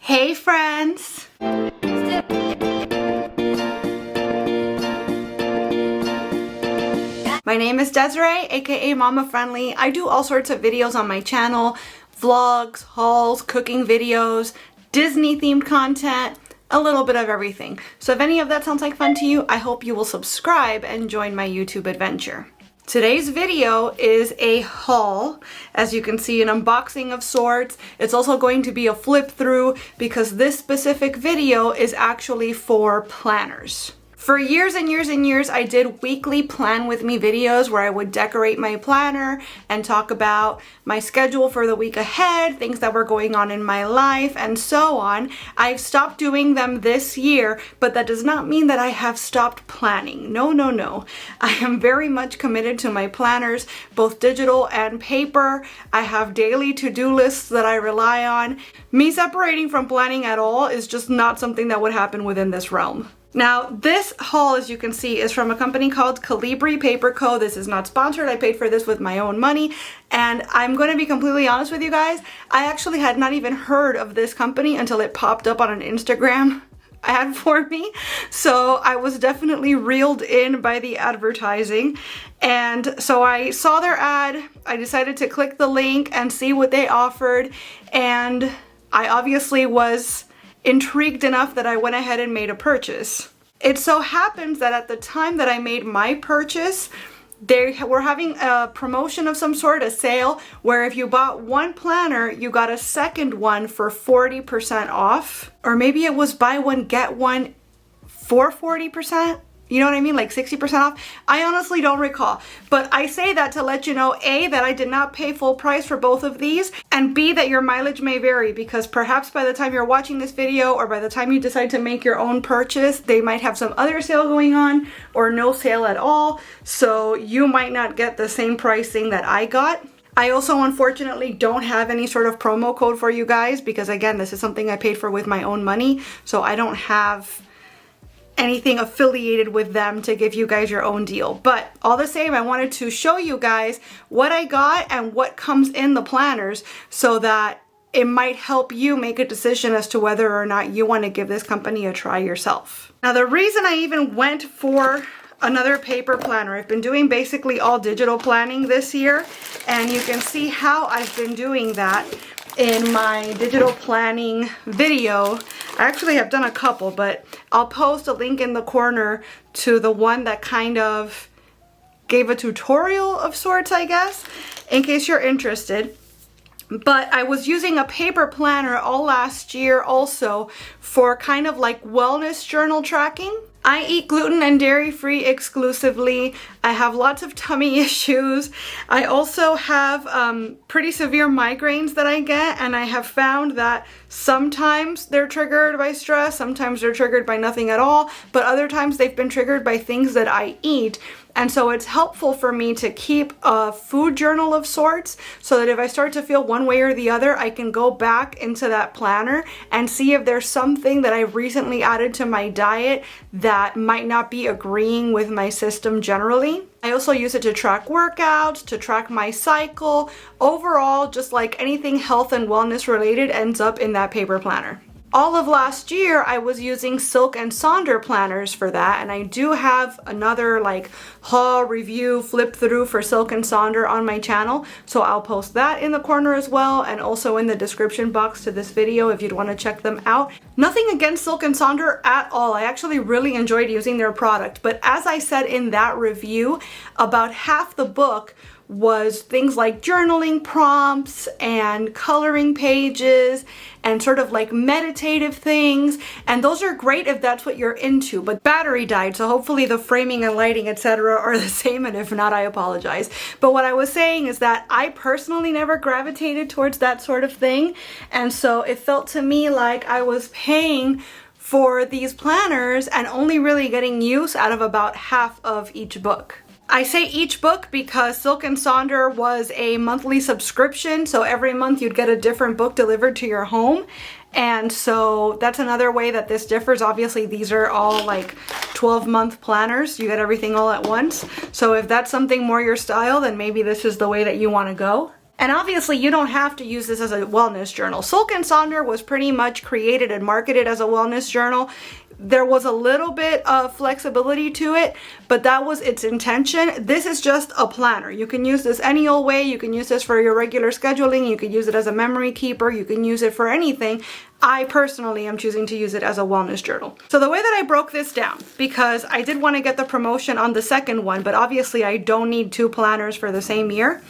Hey friends! My name is Desiree, aka Mama Friendly. I do all sorts of videos on my channel, vlogs, hauls, cooking videos, Disney themed content, a little bit of everything. So if any of that sounds like fun to you, I hope you will subscribe and join my YouTube adventure. Today's video is a haul, as you can see, an unboxing of sorts. It's also going to be a flip through because this specific video is actually for planners. For years and years and years, I did weekly plan with me videos where I would decorate my planner and talk about my schedule for the week ahead, things that were going on in my life, and so on. I've stopped doing them this year, but that does not mean that I have stopped planning. No, no, no. I am very much committed to my planners, both digital and paper. I have daily to-do lists that I rely on. Me separating from planning at all is just not something that would happen within this realm. Now, this haul, as you can see, is from a company called Colibri Paper Co. This is not sponsored. I paid for this with my own money. And I'm going to be completely honest with you guys. I actually had not even heard of this company until it popped up on an Instagram ad for me. So I was definitely reeled in by the advertising. And so I saw their ad. I decided to click the link and see what they offered. And I obviously was intrigued enough that I went ahead and made a purchase. It so happens that at the time that I made my purchase, they were having a promotion of some sort, a sale, where if you bought one planner, you got a second one for 40% off. Or maybe it was buy one, get one for 40%. You know what I mean? Like 60% off. I honestly don't recall. But I say that to let you know, A, that I did not pay full price for both of these, and B, that your mileage may vary because perhaps by the time you're watching this video or by the time you decide to make your own purchase, they might have some other sale going on or no sale at all. So you might not get the same pricing that I got. I also unfortunately don't have any sort of promo code for you guys because again, this is something I paid for with my own money. So I don't have anything affiliated with them to give you guys your own deal. But all the same, I wanted to show you guys what I got and what comes in the planners so that it might help you make a decision as to whether or not you want to give this company a try yourself. Now, the reason I even went for another paper planner, I've been doing basically all digital planning this year, and you can see how I've been doing that in my digital planning video. I actually have done a couple, but I'll post a link in the corner to the one that kind of gave a tutorial of sorts, I guess, in case you're interested. But I was using a paper planner all last year also for kind of like wellness journal tracking. I eat gluten and dairy free exclusively. I have lots of tummy issues. I also have pretty severe migraines that I get, and I have found that sometimes they're triggered by stress, sometimes they're triggered by nothing at all, but other times they've been triggered by things that I eat. And so it's helpful for me to keep a food journal of sorts so that if I start to feel one way or the other, I can go back into that planner and see if there's something that I've recently added to my diet that might not be agreeing with my system generally. I also use it to track workouts, to track my cycle. Overall, just like anything health and wellness related ends up in that paper planner. All of last year, I was using Silk and Sonder planners for that, and I do have another like haul, review, flip through for Silk and Sonder on my channel, so I'll post that in the corner as well, and also in the description box to this video if you'd want to check them out. Nothing against Silk and Sonder at all. I actually really enjoyed using their product, but as I said in that review, about half the book was things like journaling prompts and coloring pages and sort of like meditative things, and those are great if that's what you're into, but battery died, so hopefully the framing and lighting etc are the same, and if not, I apologize. But what I was saying is that I personally never gravitated towards that sort of thing, and so it felt to me like I was paying for these planners and only really getting use out of about half of each book. I say each book because Silk and Sonder was a monthly subscription, so every month you'd get a different book delivered to your home. And so that's another way that this differs. Obviously, these are all like 12-month planners. You get everything all at once. So if that's something more your style, then maybe this is the way that you want to go. And obviously you don't have to use this as a wellness journal. Silk and Sonder was pretty much created and marketed as a wellness journal. There was a little bit of flexibility to it, but that was its intention. This is just a planner. You can use this any old way. You can use this for your regular scheduling. You can use it as a memory keeper. You can use it for anything. I personally am choosing to use it as a wellness journal. So the way that I broke this down, because I did want to get the promotion on the second one, but obviously I don't need 2 planners for the same year.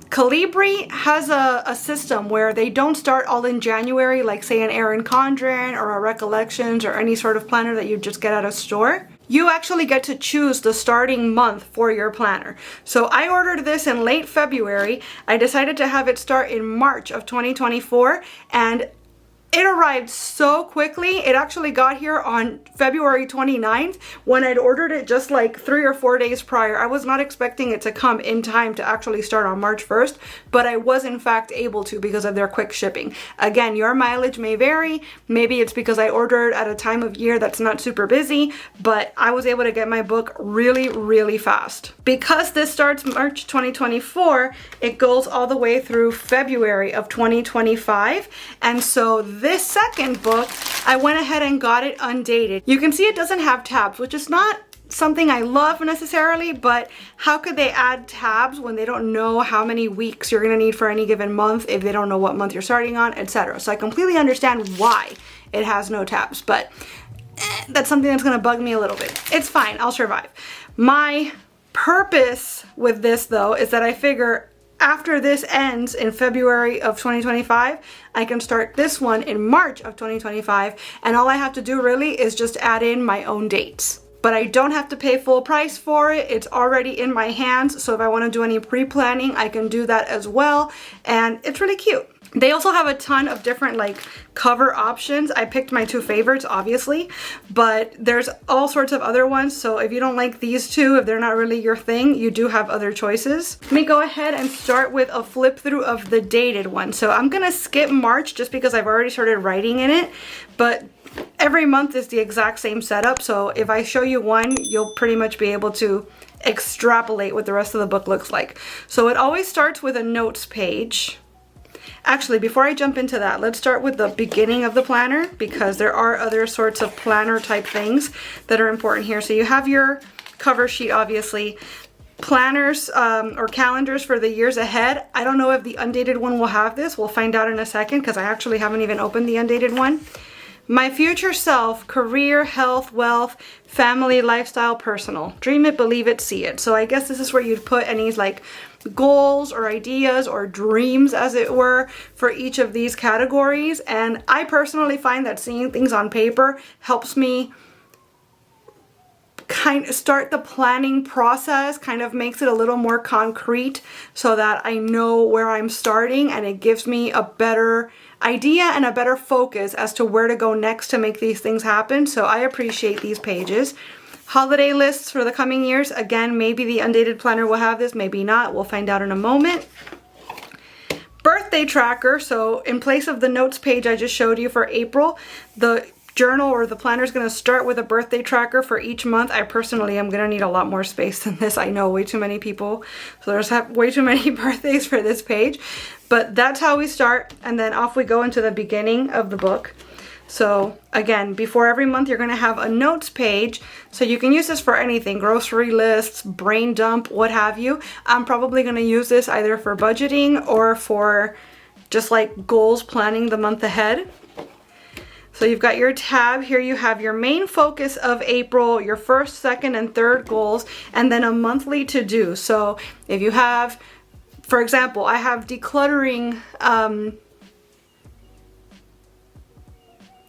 Calibri has a system where they don't start all in January, like say an Erin Condren or a Recollections or any sort of planner that you just get at a store. You actually get to choose the starting month for your planner. So I ordered this in late February. I decided to have it start in March of 2024, and it arrived so quickly. It actually got here on February 29th when I'd ordered it just like 3 or 4 days prior. I was not expecting it to come in time to actually start on March 1st, but I was in fact able to because of their quick shipping. Again, your mileage may vary. Maybe it's because I ordered at a time of year that's not super busy, but I was able to get my book really, really fast. Because this starts March 2024, it goes all the way through February of 2025. And so this second book, I went ahead and got it undated. You can see it doesn't have tabs, which is not something I love necessarily, but how could they add tabs when they don't know how many weeks you're gonna need for any given month, if they don't know what month you're starting on, etc. So I completely understand why it has no tabs, but that's something that's gonna bug me a little bit. It's fine, I'll survive. My purpose with this though is that I figure after this ends in February of 2025, I can start this one in March of 2025, and all I have to do really is just add in my own dates. But I don't have to pay full price for it. It's already in my hands, so if I want to do any pre-planning, I can do that as well, and it's really cute. They also have a ton of different like cover options. I picked my 2 favorites, obviously, but there's all sorts of other ones. So if you don't like these 2, if they're not really your thing, you do have other choices. Let me go ahead and start with a flip through of the dated one. So I'm gonna skip March just because I've already started writing in it, but every month is the exact same setup. So if I show you one, you'll pretty much be able to extrapolate what the rest of the book looks like. So it always starts with a notes page. Actually, before I jump into that, let's start with the beginning of the planner, because there are other sorts of planner type things that are important here. So you have your cover sheet, obviously, planners or calendars for the years ahead. I don't know if the undated one will have this. We'll find out in a second, because I actually haven't even opened the undated one. My future self, career, health, wealth, family, lifestyle, personal. Dream it, believe it, see it. So I guess this is where you'd put any like goals or ideas or dreams, as it were, for each of these categories. And I personally find that seeing things on paper helps me kind of start the planning process, kind of makes it a little more concrete so that I know where I'm starting, and it gives me a better idea and a better focus as to where to go next to make these things happen. So I appreciate these pages. Holiday lists for the coming years. Again, maybe the undated planner will have this, maybe not. We'll find out in a moment. Birthday tracker. So in place of the notes page I just showed you for April, the journal or the planner is going to start with a birthday tracker for each month. I personally am going to need a lot more space than this. I know way too many people, so there's way too many birthdays for this page, but that's how we start, and then off we go into the beginning of the book. So again, before every month you're going to have a notes page, so you can use this for anything, grocery lists, brain dump, what have you. I'm probably going to use this either for budgeting or for just like goals, planning the month ahead. So you've got your tab here, you have your main focus of April, your first, second, and third goals, and then a monthly to-do. So if you have, for example, I have decluttering,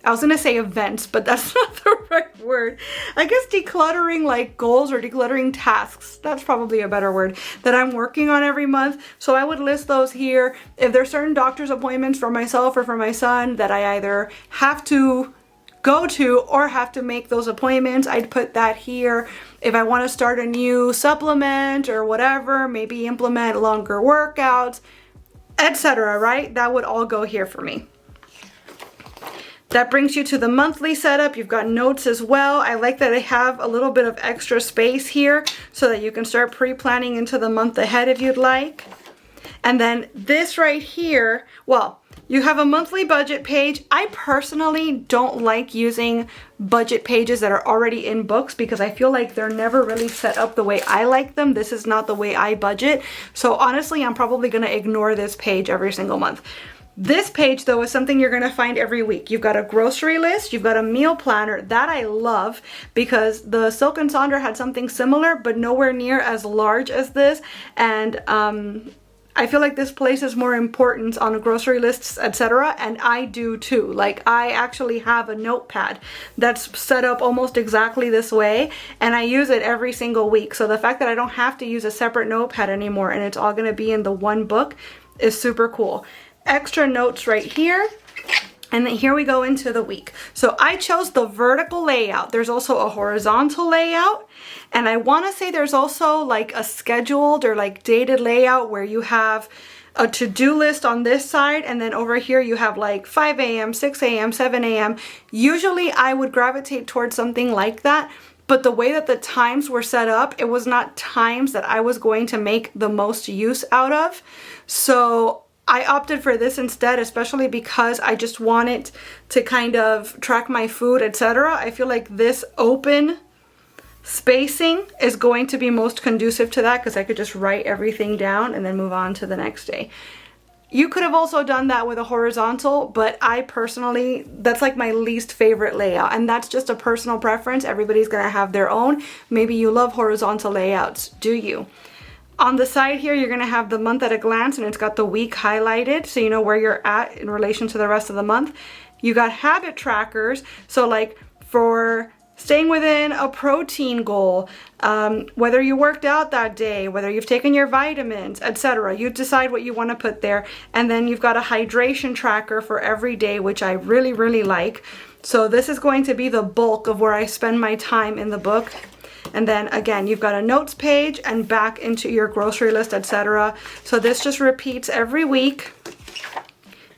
I was gonna say events, but that's not the right word. I guess decluttering like goals or decluttering tasks, that's probably a better word, that I'm working on every month. So I would list those here. If there's certain doctor's appointments for myself or for my son that I either have to go to or have to make those appointments, I'd put that here. If I want to start a new supplement or whatever, maybe implement longer workouts, etc., right? That would all go here for me. That brings you to the monthly setup. You've got notes as well. I like that I have a little bit of extra space here so that you can start pre-planning into the month ahead if you'd like. And then this right here, well, you have a monthly budget page. I personally don't like using budget pages that are already in books because I feel like they're never really set up the way I like them. This is not the way I budget. So honestly, I'm probably gonna ignore this page every single month. This page though is something you're gonna find every week. You've got a grocery list, you've got a meal planner. That I love because the Silk and Sonder had something similar but nowhere near as large as this. And I feel like this places more importance on grocery lists, etc. And I do too. Like, I actually have a notepad that's set up almost exactly this way, and I use it every single week. So the fact that I don't have to use a separate notepad anymore and it's all gonna be in the one book is super cool. Extra notes right here. And then here we go into the week. So I chose the vertical layout. There's also a horizontal layout. And I want to say there's also like a scheduled or like dated layout where you have a to-do list on this side. And then over here you have like 5 a.m., 6 a.m., 7 a.m. Usually I would gravitate towards something like that. But the way that the times were set up, it was not times that I was going to make the most use out of. So I opted for this instead, especially because I just wanted to kind of track my food, etc. I feel like this open spacing is going to be most conducive to that because I could just write everything down and then move on to the next day. You could have also done that with a horizontal, but I personally, that's like my least favorite layout, and that's just a personal preference. Everybody's gonna have their own. Maybe you love horizontal layouts, do you? On the side here, you're gonna have the month at a glance, and it's got the week highlighted so you know where you're at in relation to the rest of the month. You got habit trackers, so like for staying within a protein goal, whether you worked out that day, whether you've taken your vitamins, etc. You decide what you want to put there. And then you've got a hydration tracker for every day, which I really, really like. So this is going to be the bulk of where I spend my time in the book. And then again, you've got a notes page and back into your grocery list, etc. So this just repeats every week.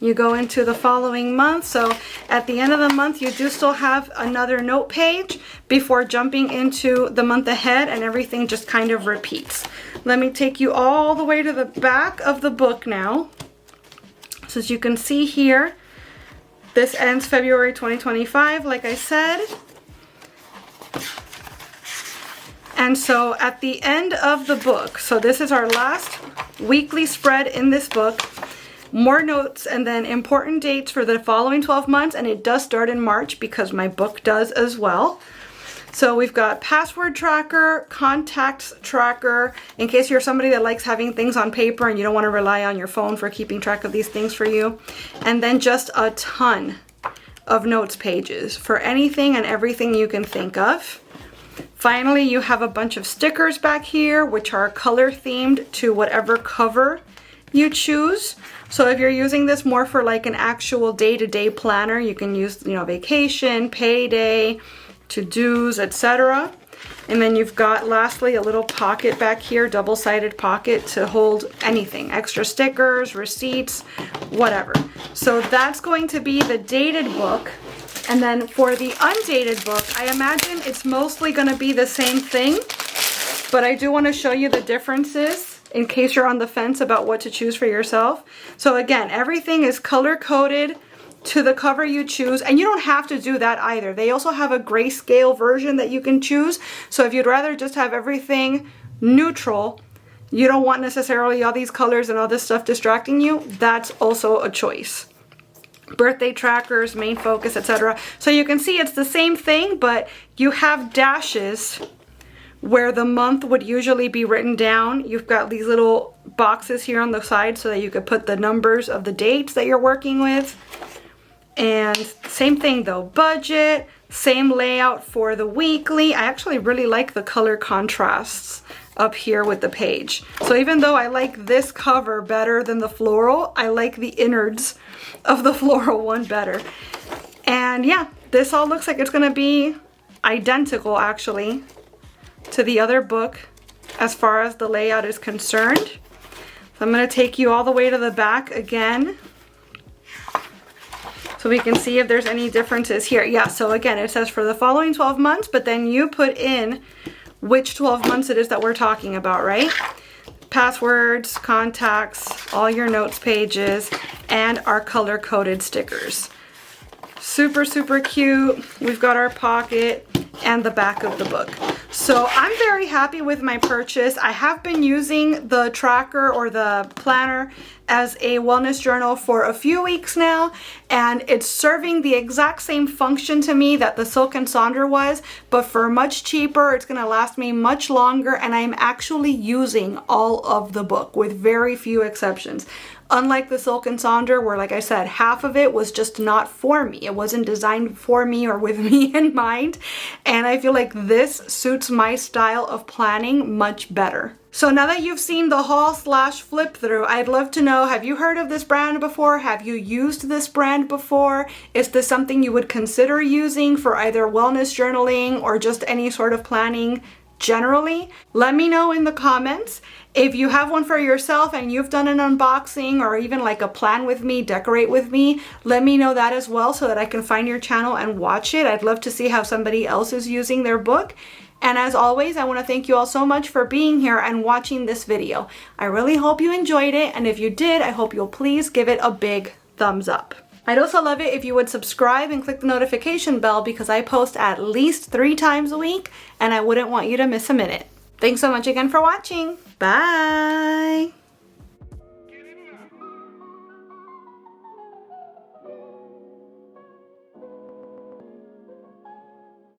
You go into the following month. So at the end of the month, you do still have another note page before jumping into the month ahead, and everything just kind of repeats. Let me take you all the way to the back of the book now. So as you can see here, this ends February 2025, like I said. And so at the end of the book, so this is our last weekly spread in this book, more notes and then important dates for the following 12 months, and it does start in March because my book does as well. So we've got password tracker, contacts tracker, in case you're somebody that likes having things on paper and you don't want to rely on your phone for keeping track of these things for you. And then just a ton of notes pages for anything and everything you can think of. Finally, you have a bunch of stickers back here, which are color themed to whatever cover you choose. So if you're using this more for like an actual day-to-day planner, you can use, you know, vacation, payday, to-dos, etc. And then you've got lastly a little pocket back here, double-sided pocket to hold anything, extra stickers, receipts, whatever. So that's going to be the dated book. And then for the undated book, I imagine it's mostly going to be the same thing, but I do want to show you the differences in case you're on the fence about what to choose for yourself. So again, everything is color-coded to the cover you choose, and you don't have to do that either. They also have a grayscale version that you can choose. So if you'd rather just have everything neutral, you don't want necessarily all these colors and all this stuff distracting you, that's also a choice. Birthday trackers, main focus, etc. So you can see it's the same thing, but you have dashes where the month would usually be written down. You've got these little boxes here on the side so that you could put the numbers of the dates that you're working with. And same thing though, budget, same layout for the weekly. I actually really like the color contrasts up here with the page. So even though I like this cover better than the floral, I like the innards of the floral one better. And yeah, this all looks like it's gonna be identical actually to the other book as far as the layout is concerned. So I'm gonna take you all the way to the back again so we can see if there's any differences here. Yeah, so again, it says for the following 12 months, but then you put in which 12 months it is that we're talking about, right? passwords, contacts, all your notes pages, and our color-coded stickers. Super, super cute. We've got our pocket and the back of the book. So I'm very happy with my purchase. I have been using the tracker or the planner as a wellness journal for a few weeks now, and it's serving the exact same function to me that the Silk & Sonder was, but for much cheaper. It's gonna last me much longer, and I'm actually using all of the book with very few exceptions. Unlike the Silk & Sonder, where, like I said, half of it was just not for me. It wasn't designed for me or with me in mind. And I feel like this suits my style of planning much better. So now that you've seen the haul / flip through, I'd love to know, have you heard of this brand before? Have you used this brand before? Is this something you would consider using for either wellness journaling or just any sort of planning generally? Let me know in the comments. If you have one for yourself and you've done an unboxing or even like a plan with me, decorate with me, let me know that as well so that I can find your channel and watch it. I'd love to see how somebody else is using their book. And as always, I want to thank you all so much for being here and watching this video. I really hope you enjoyed it, and if you did, I hope you'll please give it a big thumbs up. I'd also love it if you would subscribe and click the notification bell, because I post at least 3 times a week and I wouldn't want you to miss a minute. Thanks so much again for watching. Bye!